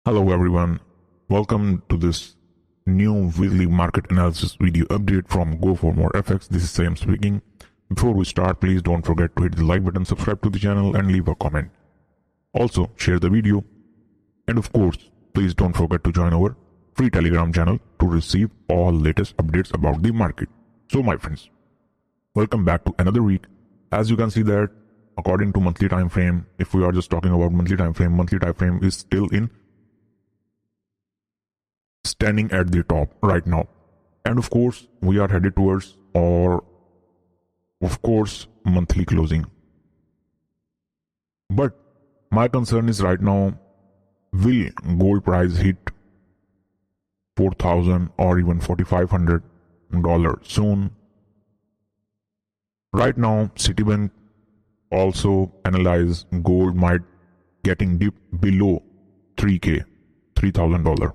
Hello everyone, welcome to this new weekly market analysis video update from Go for More FX. This is Sam speaking. Before we start, please don't forget to hit the like button, subscribe to the channel and leave a comment. Also, share the video. And of course, please don't forget to join our free Telegram channel to receive all latest updates about the market. So my friends, welcome back to another week. As you can see that according to monthly time frame, if we are just talking about monthly time frame is still in standing at the top right now, and of course we are headed towards monthly closing. But my concern is right now, will gold price hit 4,000 or even $4,500 soon? Right now Citibank also analyze gold might getting dipped below $3,000.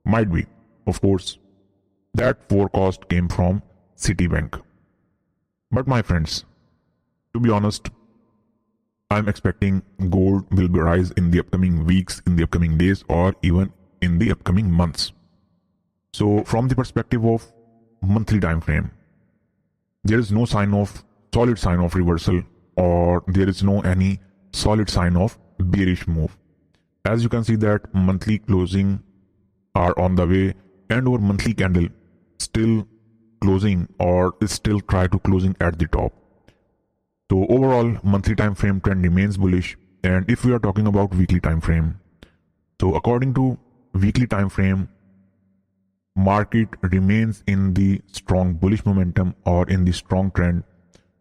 Might be. Of course, that forecast came from Citibank. But my friends, to be honest, I'm expecting gold will rise in the upcoming weeks, in the upcoming days, or even in the upcoming months. So from the perspective of monthly time frame, there is no solid sign of reversal, or there is no any solid sign of bearish move. As you can see that monthly closing are on the way, and our monthly candle still closing or is still try to closing at the top. So overall monthly time frame trend remains bullish. And if we are talking about weekly time frame, so according to weekly time frame, market remains in the strong bullish momentum or in the strong trend,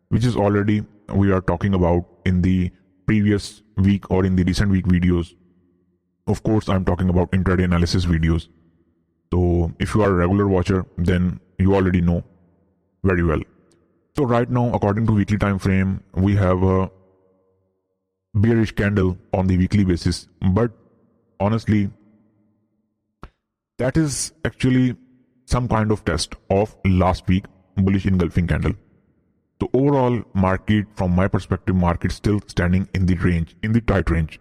which is already we are talking about in the previous week or in the recent week videos. Of course, I'm talking about intraday analysis videos. So if you are a regular watcher, then you already know very well. So right now, according to weekly time frame, we have a bearish candle on the weekly basis. But honestly, that is actually some kind of test of last week bullish engulfing candle. So overall market, from my perspective, market still standing in the range, in the tight range.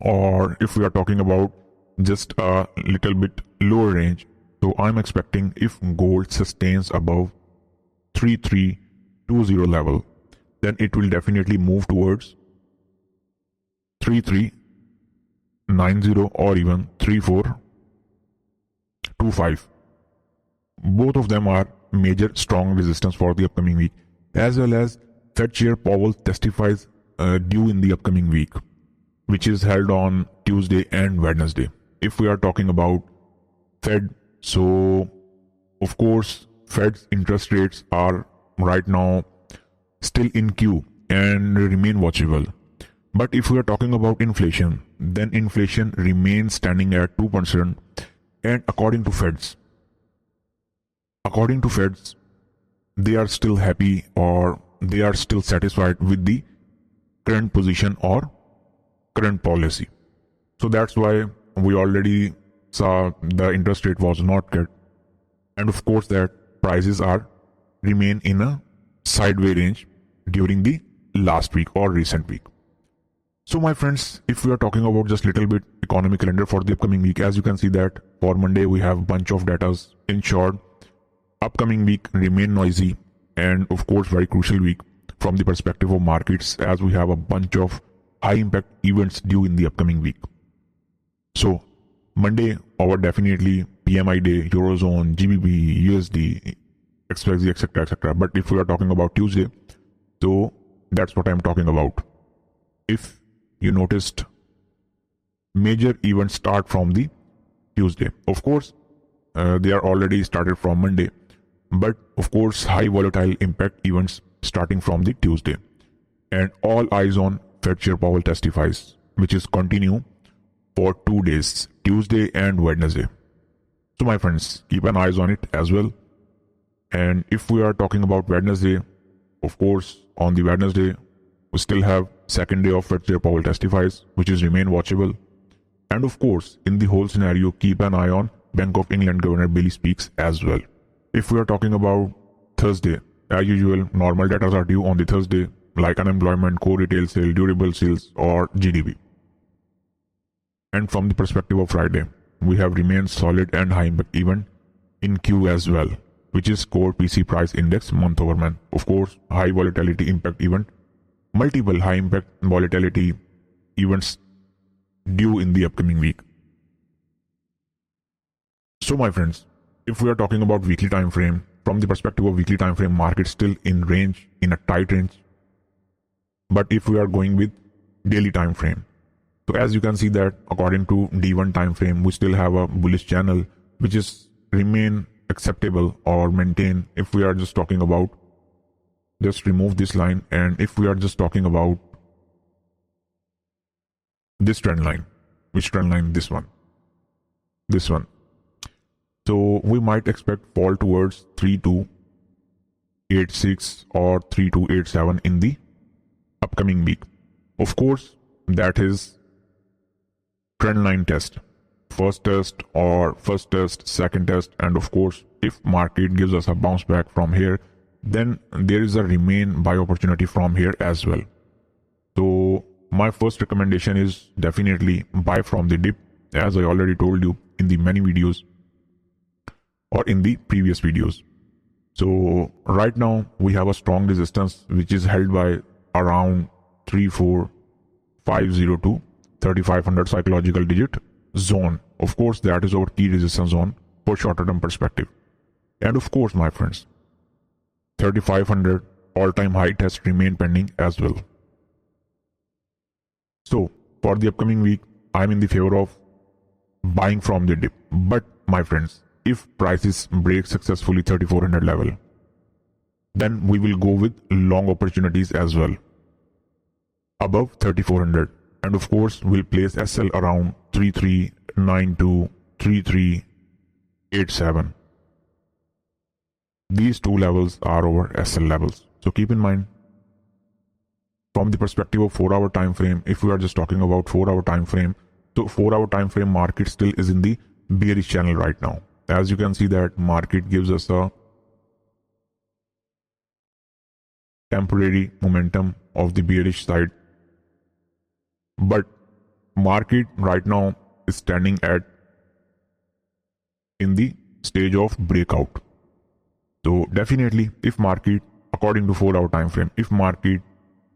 Or if we are talking about just a little bit lower range, so I'm expecting if gold sustains above 3320 level, then it will definitely move towards 3390 or even 3425. Both of them are major strong resistance for the upcoming week, as well as Fed Chair Powell testifies due in the upcoming week, which is held on Tuesday and Wednesday. If we are talking about Fed, so of course Fed's interest rates are right now still in queue and remain watchable. But if we are talking about inflation, then inflation remains standing at 2%, and according to Feds, they are still happy or they are still satisfied with the current position or current policy. So that's why we already saw the interest rate was not cut, and of course that prices are remain in a sideways range during the last week or recent week. So my friends, if we are talking about just little bit economic calendar for the upcoming week, as you can see that for Monday we have bunch of datas. In short, upcoming week remain noisy and of course very crucial week from the perspective of markets, as we have a bunch of high impact events due in the upcoming week. So Monday, our definitely PMI day, Eurozone, GBP, USD, XYZ, etc. But if we are talking about Tuesday, so that's what I'm talking about. If you noticed, major events start from the Tuesday. Of course, they are already started from Monday, but of course high volatile impact events starting from the Tuesday. And all eyes on Fed Chair Powell testifies, which is continue for 2 days, Tuesday and Wednesday. So my friends, keep an eyes on it as well. And if we are talking about Wednesday, of course on the Wednesday we still have second day of Fed Chair Powell testifies, which is remain watchable. And of course in the whole scenario, keep an eye on Bank of England Governor Bailey speaks as well. If we are talking about Thursday, as usual, normal data are due on the Thursday, like unemployment, core retail sale, durable sales, or GDP. And from the perspective of Friday, we have remained solid and high impact even in Q as well, which is core PC price index month over month. Of course, high volatility impact event, multiple high impact volatility events due in the upcoming week. So my friends, if we are talking about weekly time frame, from the perspective of weekly time frame, market still in range, in a tight range. But if we are going with daily time frame, so as you can see that according to D1 time frame, we still have a bullish channel which is remain acceptable or maintain. If we are just talking about, just remove this line, and if we are just talking about this trend line, which trend line? This one. So we might expect fall towards 3286 or 3287 in the upcoming week. Of course, that is trend line test, first test, second test, and of course, if market gives us a bounce back from here, then there is a remain buy opportunity from here as well. So my first recommendation is definitely buy from the dip, as I already told you in the many videos or in the previous videos. So right now we have a strong resistance which is held by around 34502 3500 psychological digit zone. Of course, that is our key resistance zone for shorter term perspective. And of course, my friends, 3500 all-time high test remain pending as well. So for the upcoming week, I'm in the favor of buying from the dip. But my friends, if prices break successfully 3400 level, then we will go with long opportunities as well above 3400, and of course we'll place SL around 3392 3387. These two levels are our SL levels, so keep in mind. From the perspective of 4-hour time frame, if we are just talking about 4-hour time frame, so 4-hour time frame market still is in the bearish channel right now. As you can see that market gives us a temporary momentum of the bearish side, but market right now is standing at in the stage of breakout. So definitely, if market, according to 4-hour time frame, if market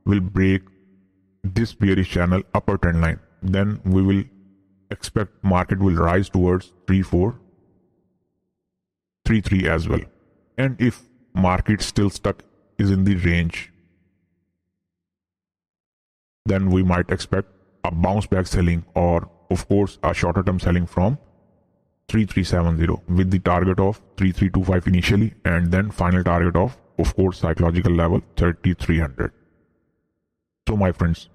will break this bearish channel upper trend line, then we will expect market will rise towards 3433 as well. And if market still stuck is in the range, then we might expect a bounce back selling, or of course a shorter term selling from 3370 with the target of 3325 initially, and then final target of course psychological level 3300. So my friends,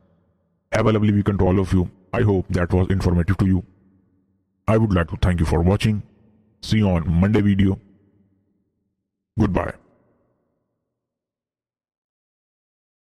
have a lovely weekend to all of you. I hope that was informative to you. I would like to thank you for watching. See you on Monday video. Goodbye.